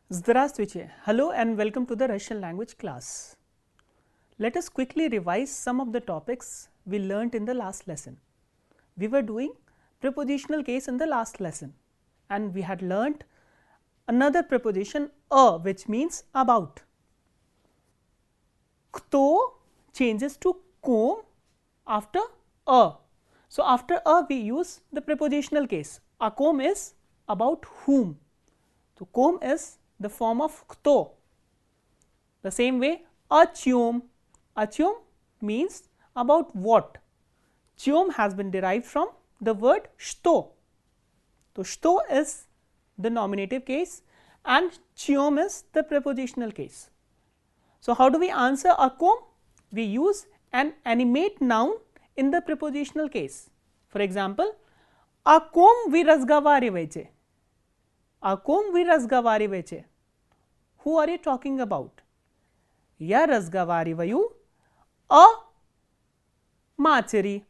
Здравствуйте! Hello and welcome to the Russian language class. Let us quickly revise some of the topics we learnt in the last lesson. We were doing prepositional case in the last lesson and we had learnt another preposition a, which means about. Kto changes to kom after a. So, after a we use the prepositional case. A kom is about whom. So, kom is the form of kto. The same way achom means about what. Chom has been derived from the word shto. So, shto is the nominative case and chiom is the prepositional case. So, how do we answer akom? We use an animate noun in the prepositional case. For example, akom vi razgovarivaite. Akom vi razgovarivaite. Who are you talking about? Ya razgovarivayu a macheri.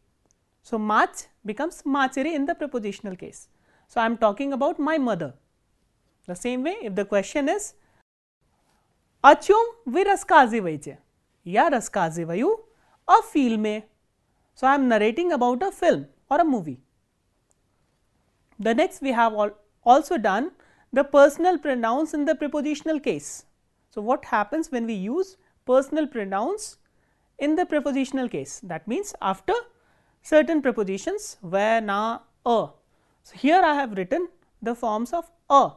So, mach becomes macheri in the prepositional case. So, I am talking about my mother. The same way, if the question is achom vi raskazivaite. Ya raskazivayu a filme. So, I am narrating about a film or a movie. The next we have also done the personal pronouns in the prepositional case. So, what happens when we use personal pronouns in the prepositional case? That means, after certain prepositions where, na, a. So, here I have written the forms of a.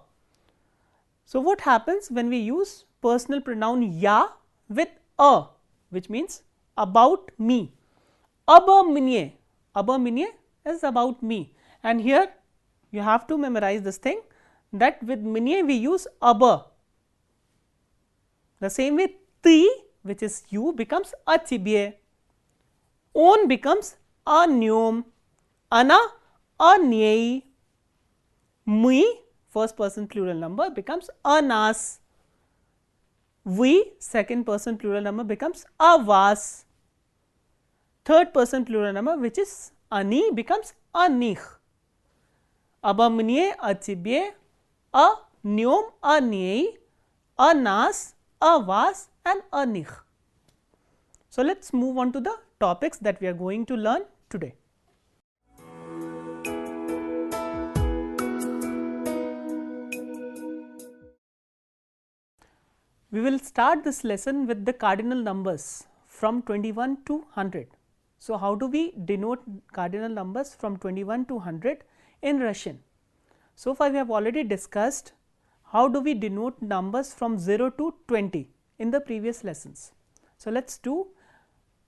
So, what happens when we use personal pronoun ya with a, which means about me. Abamnie is about me, and here you have to memorize this thing that with minye we use aba. The same way ti, which is you, becomes a chibye, on becomes a nyom, ana a nyei, mi first person plural number becomes a nas, we second person plural number becomes a vas, third person plural number which is ani becomes a nich. Abamnie, a chibye, a nyom, a nyei, a nas, a vas and a nich. So, let us move on to the topics that we are going to learn today. We will start this lesson with the cardinal numbers from 21 to 100. So, how do we denote cardinal numbers from 21 to 100 in Russian? So far we have already discussed how do we denote numbers from 0 to 20 in the previous lessons. So, let us do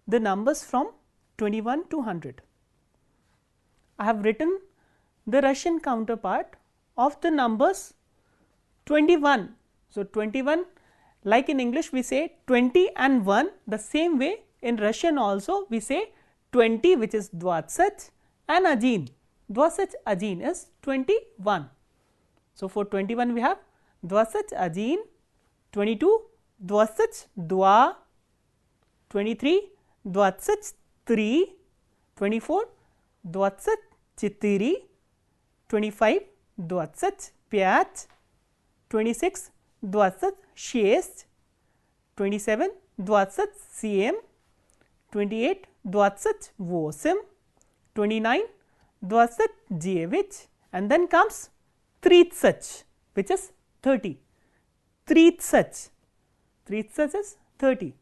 the numbers from 21 to 100. I have written the Russian counterpart of the numbers 21. So, 21, like in English we say 20 and 1, the same way in Russian also we say 20, which is dvasat, and ajin. Dvasat ajin is 21. So, for 21 we have dvasat ajin, 22 dvasat dva, 23 dvasat tri, 24 dvasat chitiri, 25 dvasat pyat, 26 dvasat shest, 27 dvasat siem, 28 dvasat vosim, 29 dvasat девять, and then comes tritsach, which is 30. Tritsach is 30.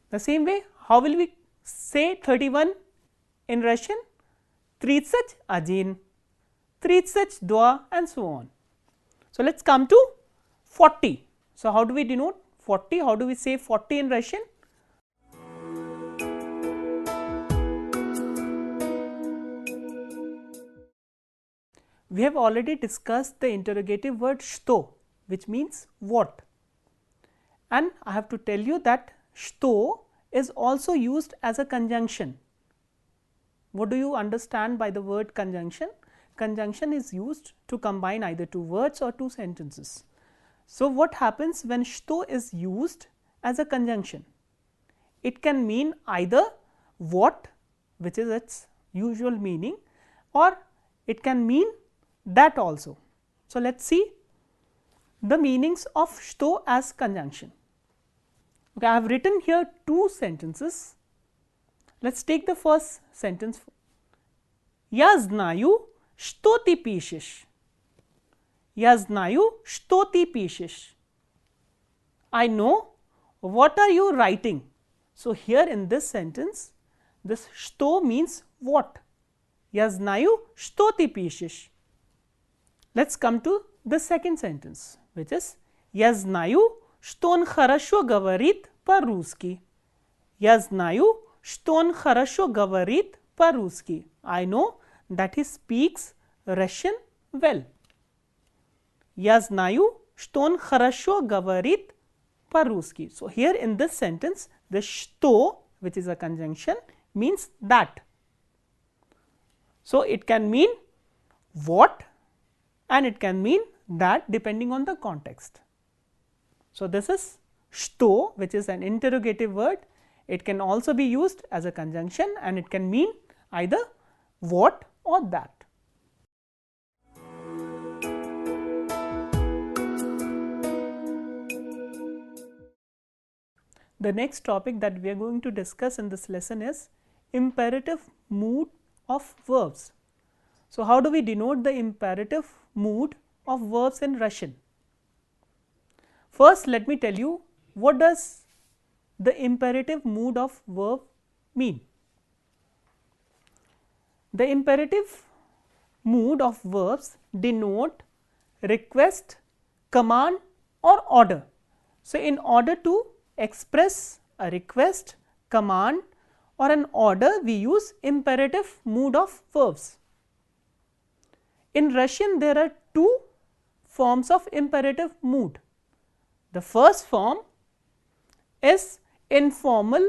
The same way, how will we say 31 in Russian? Tritsach ajin, tritsach dva, and so on. So, let us come to 40. So, how do we denote 40? How do we say 40 in Russian? We have already discussed the interrogative word shto, which means what, and I have to tell you that shto is also used as a conjunction. What do you understand by the word conjunction? Conjunction is used to combine either two words or two sentences. So, what happens when shto is used as a conjunction? It can mean either what, which is its usual meaning, or it can mean that also. So, let us see the meanings of что as conjunction. Okay, I have written here two sentences. Let us take the first sentence. Я знаю, что ты пишешь. Я знаю, что ты пишешь. I know what are you writing. So, here in this sentence, this что means what. Я знаю, что ты пишешь. Let us come to the second sentence, which is я знаю, что он хорошо говорит по-русски. Я знаю, что он хорошо говорит по-русски. I know that he speaks Russian well. Я знаю, что он хорошо говорит по-русски. So, here in this sentence, the что, which is a conjunction, means that. So, it can mean what and it can mean that depending on the context. So, this is что, which is an interrogative word. It can also be used as a conjunction and it can mean either what or that. The next topic that we are going to discuss in this lesson is imperative mood of verbs. So, how do we denote the imperative mood of verbs in Russian? First, let me tell you what does the imperative mood of verb mean. The imperative mood of verbs denote request, command or order. So, in order to express a request, command or an order, we use imperative mood of verbs. In Russian, there are two forms of imperative mood. The first form is informal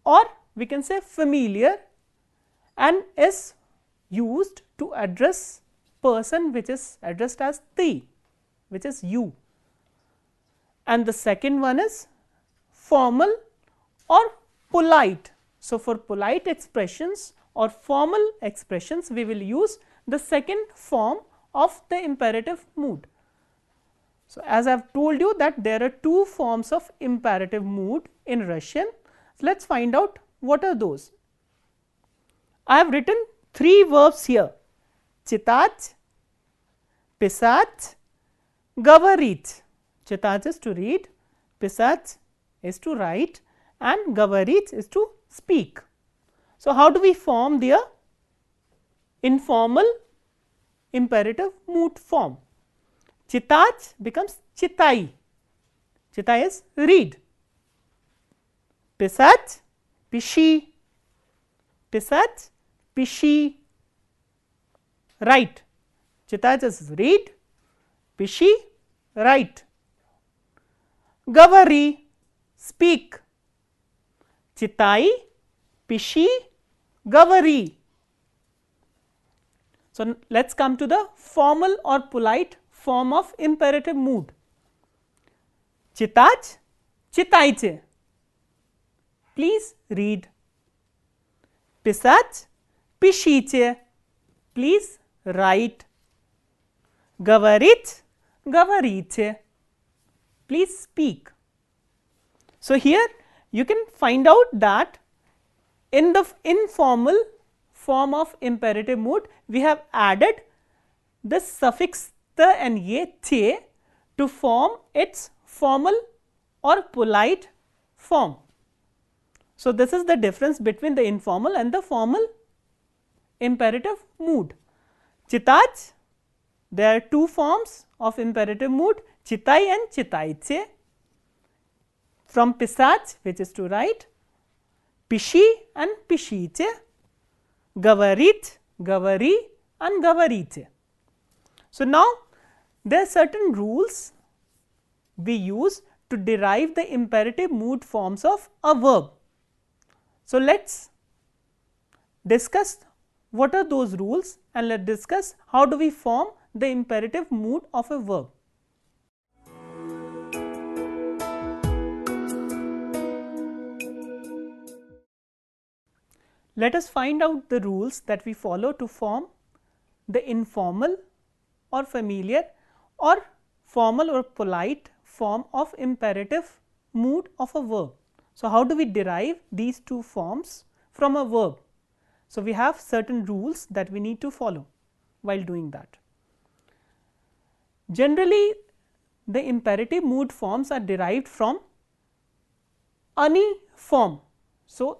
or we can say familiar and is used to address person which is addressed as ты, which is you. And the second one is formal or polite. So, for polite expressions or formal expressions, we will use the second form of the imperative mood. So, as I have told you that there are two forms of imperative mood in Russian. So, let us find out what are those. I have written three verbs here: читать, писать, говорить. Читать is to read, писать is to write and говорить is to speak. So, how do we form their informal imperative mood form? Читать becomes читай. Читай is read. Писать, пиши. Писать, пиши. Write. Читать is read. Пиши, write. Говори, speak. Читай, пиши, говори. So, let us come to the formal or polite form of imperative mood. Читать, читайте. Please read. Писать, пишите. Please write. Говорить, говорите. Please speak. So, here you can find out that in the informal form of imperative mood, we have added the suffix the and ye, te to form its formal or polite form. So, this is the difference between the informal and the formal imperative mood. Читать, there are two forms of imperative mood, читай and читайте. From писать, which is to write, пиши and пишите, говорить, говори and говорите. So, now there are certain rules we use to derive the imperative mood forms of a verb. So, let us discuss what are those rules and let us discuss how do we form the imperative mood of a verb. Let us find out the rules that we follow to form the informal or familiar or formal or polite form of imperative mood of a verb. So, how do we derive these two forms from a verb? So, we have certain rules that we need to follow while doing that. Generally, the imperative mood forms are derived from any form. So,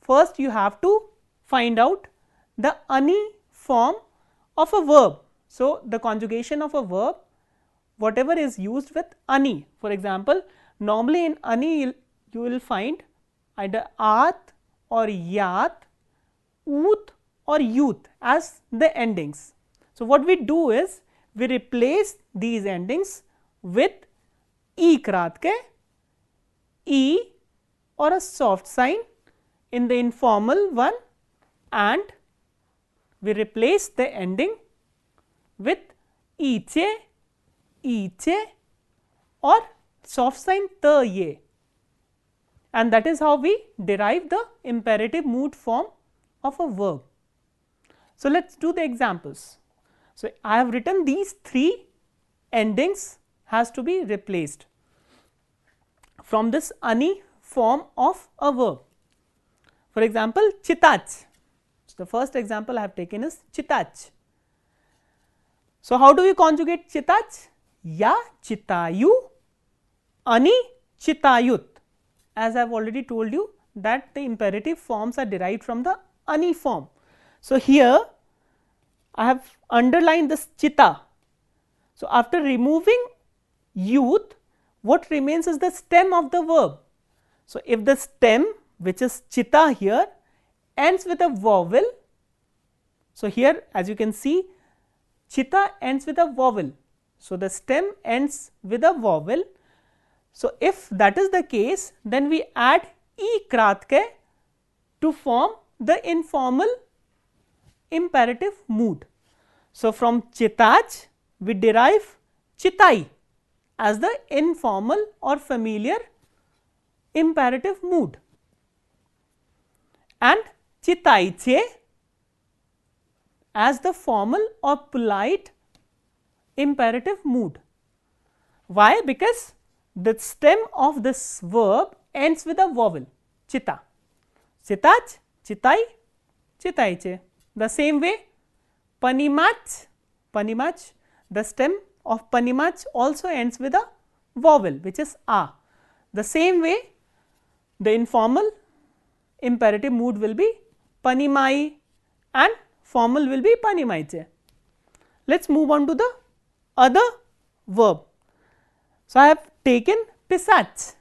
first you have to find out the any form of a verb. So, the conjugation of a verb, whatever is used with any. For example, normally in any you will find either at or yat, ut or youth as the endings. So, what we do is we replace these endings with e kratke, e or a soft sign in the informal one, and we replace the ending with iche, iche or soft sign ta ye, and that is how we derive the imperative mood form of a verb. So, let us do the examples. So, I have written these three endings has to be replaced from this any form of a verb. For example, chitach. So, the first example I have taken is chitach. So, how do we conjugate chitach? Ya chitayu, ani chitayut. As I have already told you that the imperative forms are derived from the ani form. So, here I have underlined this chita. So, after removing youth, what remains is the stem of the verb. So, if the stem, which is chita here, ends with a vowel. So, here as you can see, chita ends with a vowel. So, the stem ends with a vowel. So, if that is the case, then we add e kratke to form the informal imperative mood. So, from chitach we derive chitai as the informal or familiar imperative mood, and chitaiche as the formal or polite imperative mood. Why? Because the stem of this verb ends with a vowel, chita. Chitach, chitai, chitaiche. The same way, panimach, panimach, the stem of panimach also ends with a vowel, which is a. The same way, the informal imperative mood will be panimai and formal will be panimaiche. Let us move on to the other verb. So, I have taken pisach.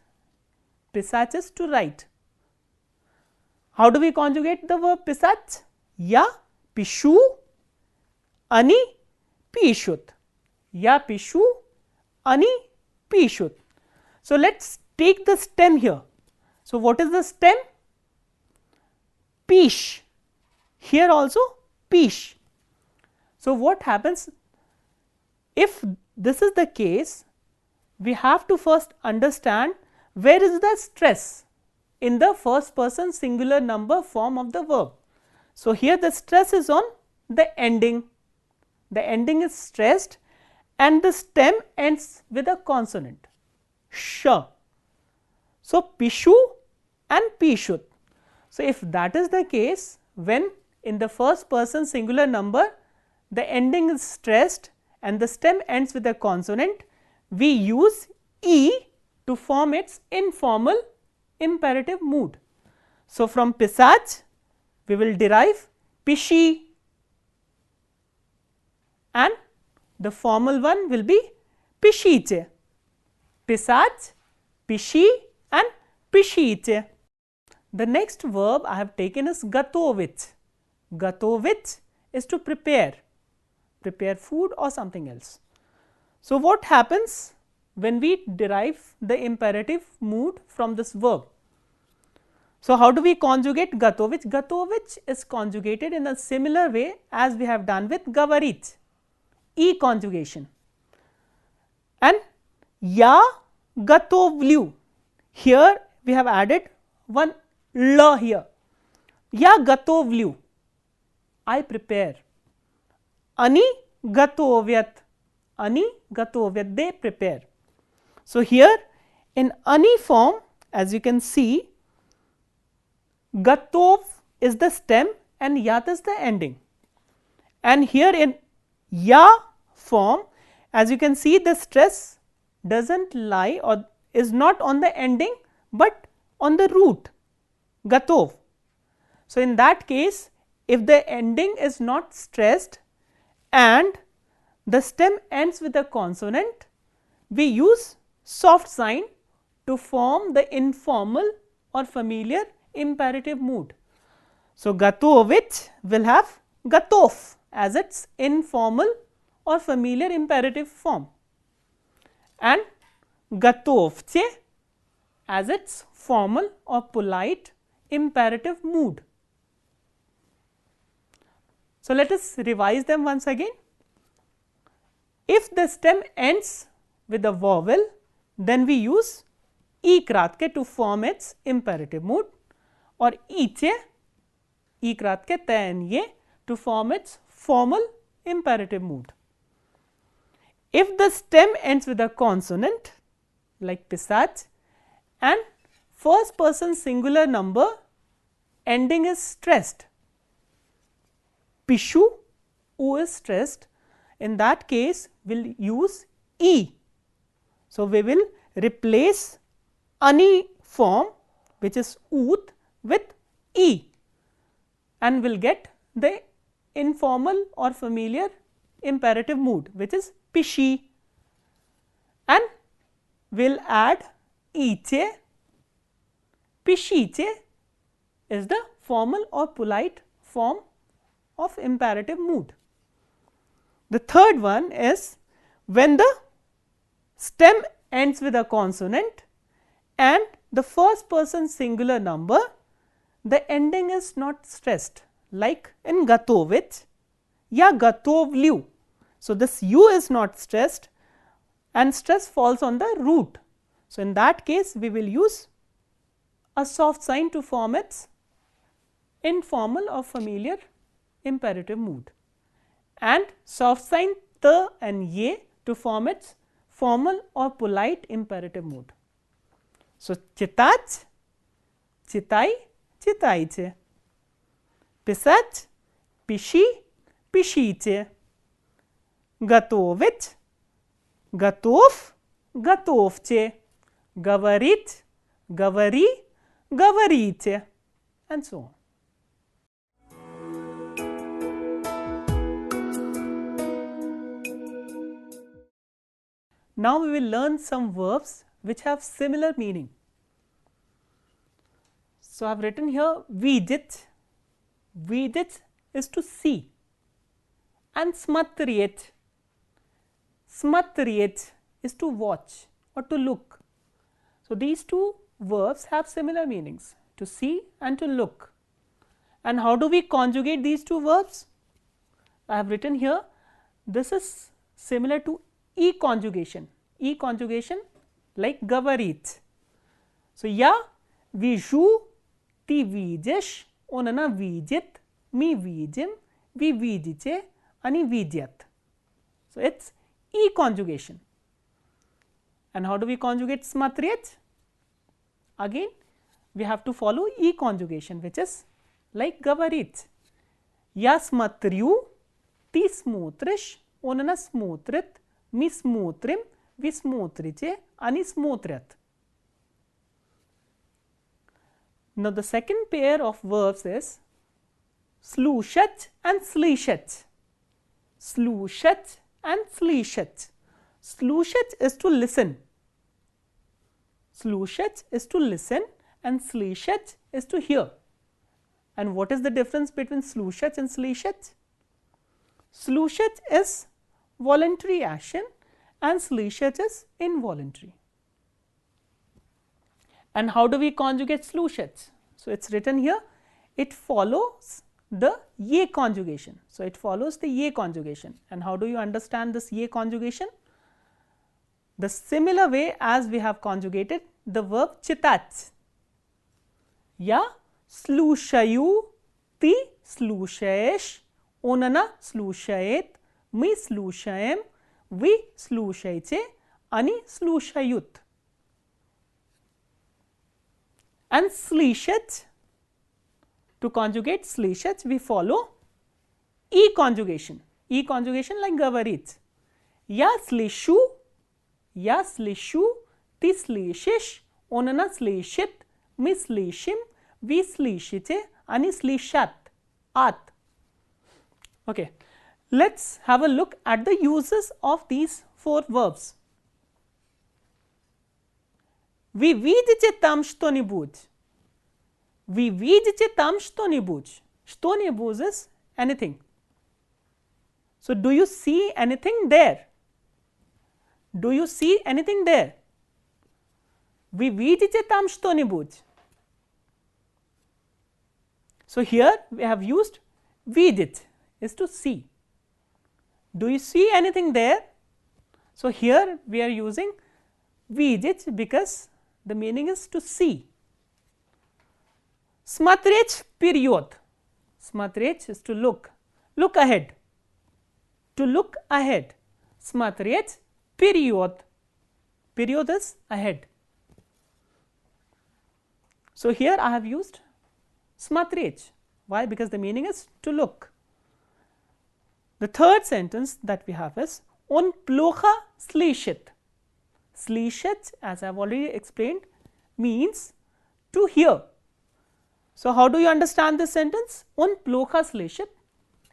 Pisach is to write. How do we conjugate the verb pisach? Ya pishu, ani pishut. Ya pishu, ani pishut. So, let us take the stem here. So, what is the stem? Pish. Here also pish. So, what happens if this is the case? We have to first understand where is the stress in the first person singular number form of the verb. So, here the stress is on the ending. The ending is stressed and the stem ends with a consonant sh. So, pishu and pishut. So, if that is the case, when in the first person singular number the ending is stressed and the stem ends with a consonant, we use e to form its informal imperative mood. So, from pisach we will derive pishi and the formal one will be pishiche. Pisach, pishi and pishiche. The next verb I have taken is gatovich. Gatovich is to prepare, prepare food or something else. So, what happens when we derive the imperative mood from this verb? So, how do we conjugate gatovich? Gatovich is conjugated in a similar way as we have done with gavarich, e conjugation, and ya gatovlyu. Here we have added one la here. Ya gatovlyu, I prepare. Ani gatovyat, Ani gatovit, they prepare. So here in ani form, as you can see, gatov is the stem and yat is the ending. And here in ya form, as you can see, the stress doesn't lie or is not on the ending, but on the root gatov. So in that case, if the ending is not stressed and the stem ends with a consonant, we use soft sign to form the informal or familiar imperative mood. So gatovit will have gatov as its informal or familiar imperative form, and gatovche as its formal or polite imperative mood. So let us revise them once again. If the stem ends with a vowel, then we use e kratke to form its imperative mood, or iche, e kratke ten ye, to form its formal imperative mood. If the stem ends with a consonant like pisach and first person singular number ending is stressed, pishu, u is stressed, in that case we will use e. So we will replace ani form, which is oot, with e, and will get the informal or familiar imperative mood, which is pishi, and will add iche. Pishiche is the formal or polite form of imperative mood. The third one is when the stem ends with a consonant and the first person singular number, the ending is not stressed, like in gatovit ya gatovliu. So this u is not stressed and stress falls on the root. So in that case we will use a soft sign to form its informal or familiar imperative mood, and soft sign t and ye to form its formal or polite imperative mood. So chitach, chitai, chitaiche, pisach, pishi, pishiche, gatovit, gatov, gatovche, gavarit, gavari, gavariche, and so on. Now we will learn some verbs which have similar meaning. So I have written here vidit. Vidit is to see, and smatriet. Smatriet is to watch or to look. So these two verbs have similar meanings, to see and to look. And how do we conjugate these two verbs? I have written here, this is similar to e conjugation. E conjugation like gavarit. So ya viju, ti vidish, onana vidit, mi vidim, vi vidice, ani vidyat. So it's e conjugation. And how do we conjugate smatriet? Again we have to follow e conjugation, which is like gavarit. Ya smatriu, ti smotrish, onana smotrit, mi smotrim, vi smotrice, ani smotryat. Now the second pair of verbs is slushat and slishat. Slushat and slishat. Slushat is to listen. Slushat is to listen and slishat is to hear. And what is the difference between slushat and slishat? Slushat is voluntary action and slishat is involuntary. And how do we conjugate slushat? So it's written here, it follows the ye conjugation. So it follows the ye conjugation. And how do you understand this ye conjugation? The similar way as we have conjugated the verb chitach. Ya slushayu, ti slushayesh, onana slushaet, mi slushayem, Wy слушайте, они слушают. And слышать, to conjugate слышать, we follow E conjugation. E conjugation like говорить. Я слышу, ты слышишь, он она слышит, мы слышим, вы слышите, они слышат. At. Okay, let's have a look at the uses of these 4 verbs. Вы видите там что-нибудь? Вы видите там что-нибудь? Что-нибудь is anything. So, do you see anything there? Do you see anything there? Вы видите там что-нибудь? So, here we have used видеть is to see. Do you see anything there? So, here we are using видеть because the meaning is to see. Смотреть вперед. Смотреть is to look. Look ahead. To look ahead. Смотреть вперед. Вперед is ahead. So, here I have used смотреть. Why? Because the meaning is to look. The third sentence that we have is он плохо слышит. Слышать, as I have already explained, means to hear. So, how do you understand this sentence? Он плохо слышит.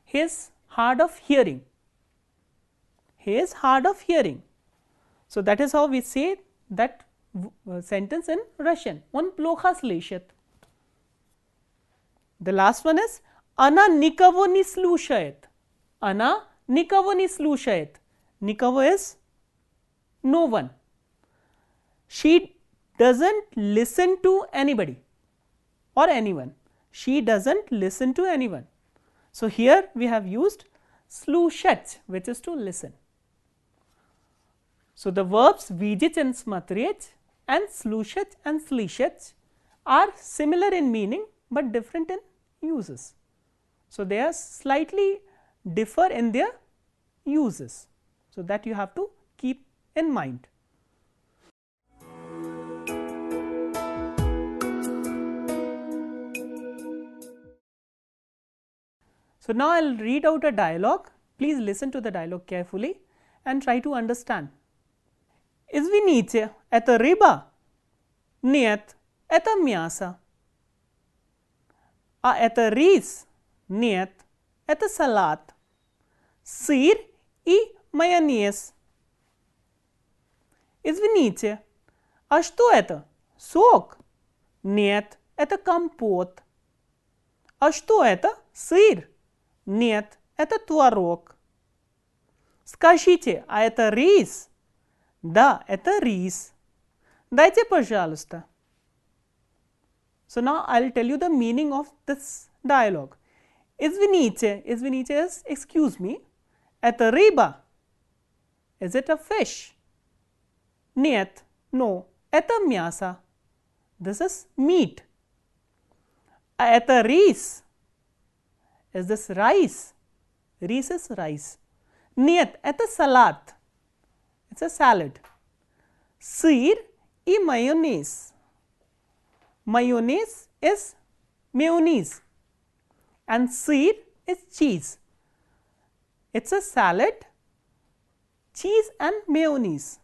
He is hard of hearing. He is hard of hearing. So, that is how we say that sentence in Russian. Он плохо слышит. The last one is она никого не слушает. Она никого не слушает. Никого is no one. She doesn't listen to anybody or anyone. She doesn't listen to anyone. So, here we have used слушать, which is to listen. So, the verbs видеть and смотреть and слушать and слышать are similar in meaning, but different in uses. So, they are slightly differ in their uses. So, that you have to keep in mind. So, now I will read out a dialogue. Please listen to the dialogue carefully and try to understand. Извините, это рыба? Нет, это мясо. А это рис? Нет, это салат. Сыр и майонез. Извините, а что это? Сок? Нет, это компот. А что это? Сыр? Нет, это творог. Скажите, а это рис? Да, это рис. Дайте, пожалуйста. So now I will tell you the meaning of this dialogue. Извините, извините is excuse me. Это рыба. Is it a fish? Нет, no, это мясо. This is meat. А это рис. Is this rice? Рис is rice. Нет, это салат. It's a salad. Сыр и майонез. Mayonnaise is mayonnaise and сыр is cheese. It's a salad, cheese and mayonnaise.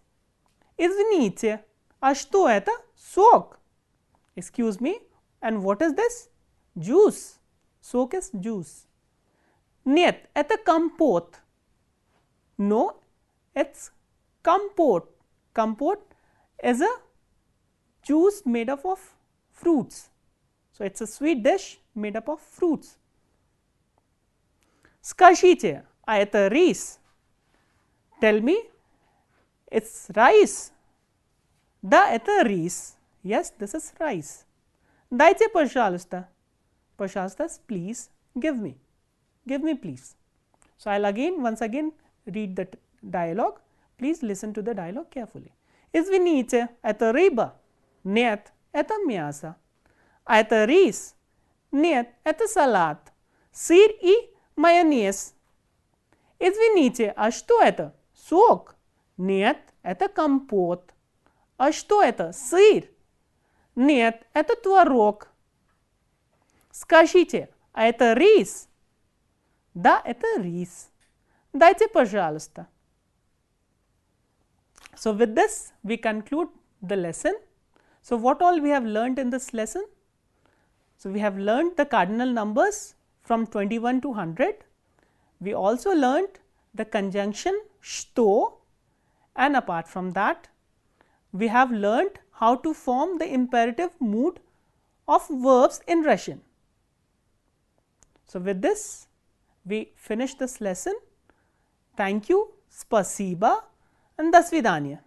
Извините, а что это? Сок. Excuse me, and what is this? Juice. Soak is juice. Нет, это компот. No, it's compote. Compote is a juice made up of fruits. So, it's a sweet dish made up of fruits. Скажите, а это рис? Tell me, it's rice. Да, это рис. Yes, this is rice. Дайте, пожалуйста. Пожалуйста, please, give me. Give me, please. So, I will once again read the dialogue. Please listen to the dialogue carefully. Извините, это рыба? Нет, это мясо. А это рис? Нет, это салат. Сыр и майонез. Извините, а что это? сок. Нет, это компот. А что это? Сыр? Нет, это творог. Скажите, а это рис? Да, это рис. Дайте, пожалуйста. So with this we conclude the lesson. So what all we have learnt in this lesson? So we have learnt the cardinal numbers from 21 to 100. We also learnt the conjunction что, and apart from that we have learnt how to form the imperative mood of verbs in Russian. So with this we finish this lesson. Thank you, спасибо, and до свидания.